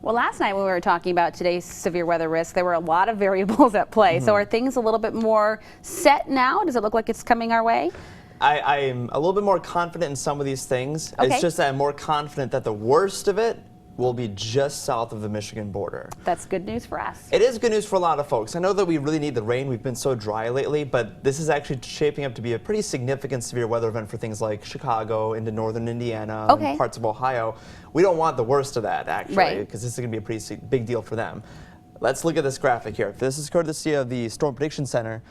Well, last night when we were talking about today's severe weather risk, there were a lot of variables at play. So are things a little bit more set now? Does it look like it's coming our way? I'm a little bit more confident in some of these things. Okay. It's just that I'm more confident that the worst of it will be just south of the Michigan border. That's good news for us. It is good news for a lot of folks. I know that we really need the rain. We've been so dry lately, but this is actually shaping up to be a pretty significant severe weather event for things like Chicago, into northern Indiana, and parts of Ohio. We don't want the worst of that, actually, because this is going to be a pretty big deal for them. Let's look at this graphic here. This is courtesy of the Storm Prediction Center.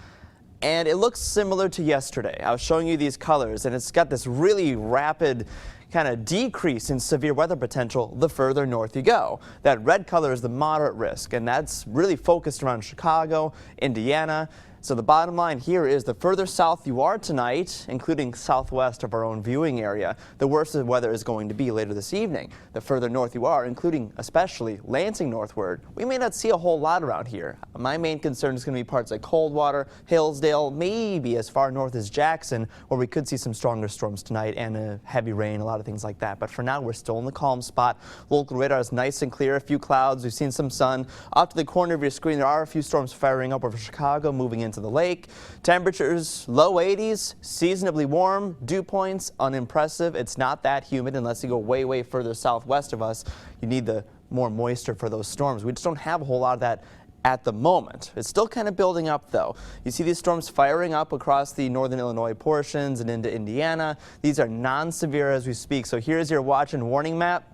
And it looks similar to yesterday. I was showing you these colors, and it's got this really rapid kind of decrease in severe weather potential the further north you go. That red color is the moderate risk, and that's really focused around Chicago, Indiana. So the bottom line here is the further south you are tonight, including southwest of our own viewing area, the worse the weather is going to be later this evening. The further north you are, including especially Lansing northward, we may not see a whole lot around here. My main concern is going to be parts like Coldwater, Hillsdale, maybe as far north as Jackson, where we could see some stronger storms tonight and heavy rain, a lot of things like that. But for now, we're still in the calm spot. Local radar is nice and clear, a few clouds, we've seen some sun. Off to the corner of your screen, there are a few storms firing up over Chicago, moving into the lake. Temperatures low 80s, seasonably warm, dew points unimpressive. It's not that humid unless you go way further southwest of us. You need the more moisture for those storms. We just don't have a whole lot of that at the moment. It's still kind of building up though. You see these storms firing up across the northern Illinois portions and into Indiana. These are non-severe as we speak. So here's your watch and warning map.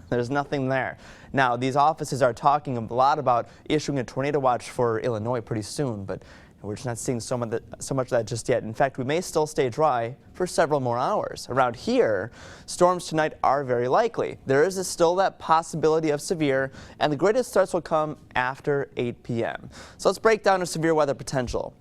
There's nothing there. Now these offices are talking a lot about issuing a tornado watch for Illinois pretty soon, but we're just not seeing so much of that just yet. In fact, we may still stay dry for several more hours. Around here, storms tonight are very likely. There is still that possibility of severe, and the greatest threats will come after 8 p.m. So let's break down our severe weather potential.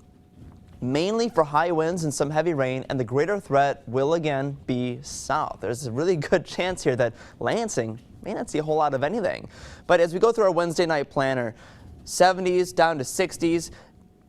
Mainly for high winds and some heavy rain, and the greater threat will again be south. There's a really good chance here that Lansing may not see a whole lot of anything. But as we go through our Wednesday night planner, 70s down to 60s,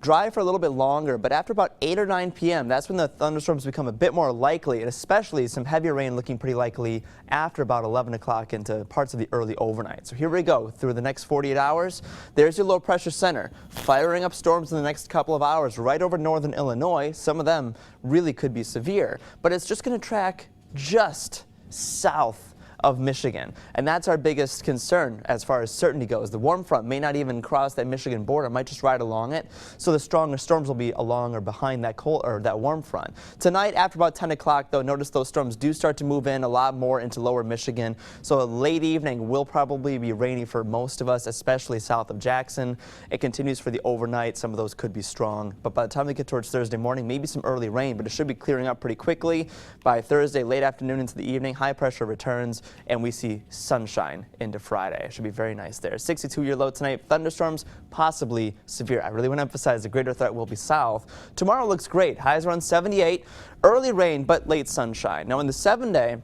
dry for a little bit longer, but after about 8 or 9 p.m., that's when the thunderstorms become a bit more likely, and especially some heavier rain looking pretty likely after about 11 o'clock into parts of the early overnight. So here we go through the next 48 hours. There's your low pressure center firing up storms in the next couple of hours right over northern Illinois. Some of them really could be severe, but it's just going to track just south of Michigan, and that's our biggest concern as far as certainty goes. The warm front may not even cross that Michigan border, might just ride along it, so the stronger storms will be along or behind that cold or that warm front. Tonight after about 10 o'clock though, notice those storms do start to move in a lot more into lower Michigan, so late evening will probably be rainy for most of us, especially south of Jackson. It continues for the overnight. Some of those could be strong, but by the time we get towards Thursday morning, maybe some early rain, but it should be clearing up pretty quickly. By Thursday late afternoon into the evening, high pressure returns, and we see sunshine into Friday. It should be very nice there. 62-year low tonight. Thunderstorms possibly severe. I really want to emphasize the greater threat will be south. Tomorrow looks great. Highs around 78. Early rain, but late sunshine. Now in the 7-day,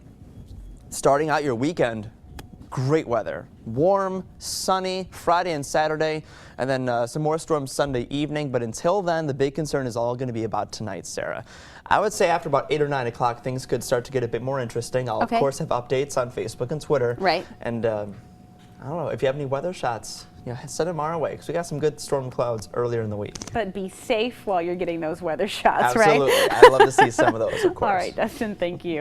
starting out your weekend, great weather. Warm, sunny Friday and Saturday, and then some more storms Sunday evening. But until then, the big concern is all going to be about tonight, Sarah. I would say after about 8 or 9 o'clock, things could start to get a bit more interesting. I'll, of course, have updates on Facebook and Twitter. Right. And I don't know, if you have any weather shots, send them our way, because we got some good storm clouds earlier in the week. But be safe while you're getting those weather shots, right? Absolutely. I'd love to see some of those, of course. All right, Dustin, thank you.